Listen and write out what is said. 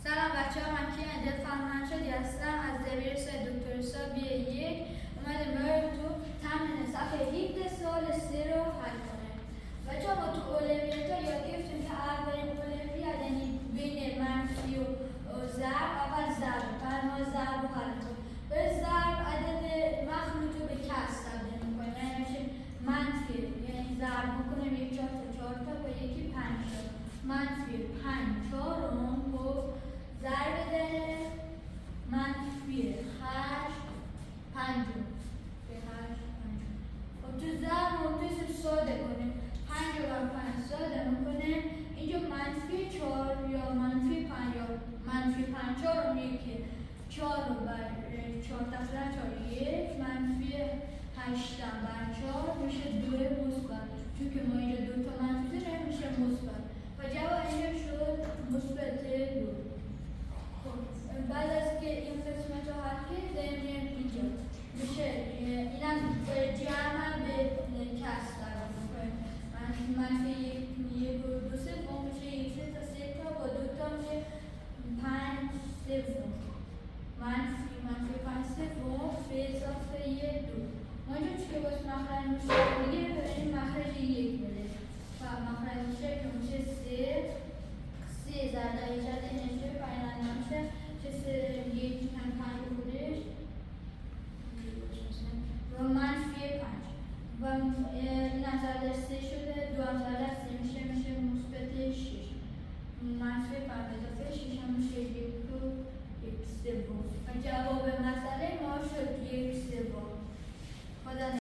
سلام بچه ها، من کیان فرمانشدی هستم از دبیرس دکترسا B1. اومدیم برای تو تمرین صفحه 17 سوال 3 رو حل کنیم. بچه ها، ما تو اولویت ها یاد گرفتیم که اولین اولویت یعنی بین منفی و ضرب اول ضرب ما ضرب رو حل کنیم. به ضرب عدد مخلوط رو به کسر تبدیل میکنیم، یعنی میشه منفی، یعنی ضرب میکنیم 1 4 تا با یکی 5 تا منفی 5 چهارم ضرب در منفی 8 پنجم به 8 پنجم. خب تو ضرب ممکنه ساده کنیم، 5 رو بر 5 ساده میکنیم. اینجا منفی 4 یا منفی 5 یا منفی 5 چهارم یکی 4 رو بر 4 تقریبا 4 1 منفی 8 بر 4 میشه 2 مثبت، چون که ما اینجا 2 تا منفی داریم میشه مثبت و جواب اینجا شد مثبت 2. بعد از که این قسمت رو حل کردیم اینجا میشه اینم جمع به کسر تبدیل میکنیم. منفی 1 و 2 سوم میشه 1 تا 3 تا با 2 تا میشه 5 سوم منفی 5 سوم به اضافه 2. ما اینجا چی که باید مخرج میشه دیگه بریم مخرج 1 بده و مخرج میشه که میشه 3 ضرب در ایجاد انرژی پاییننده میشه که 1 5 خودش و منفی 5 و این هم ضرب در 3 شده، 2 هم ضرب در 3 میشه مثبت 6 منفی 5 اضافه 6 هم میشه 1 و 1 سوم و جواب مسئله ما شد 1 سوم.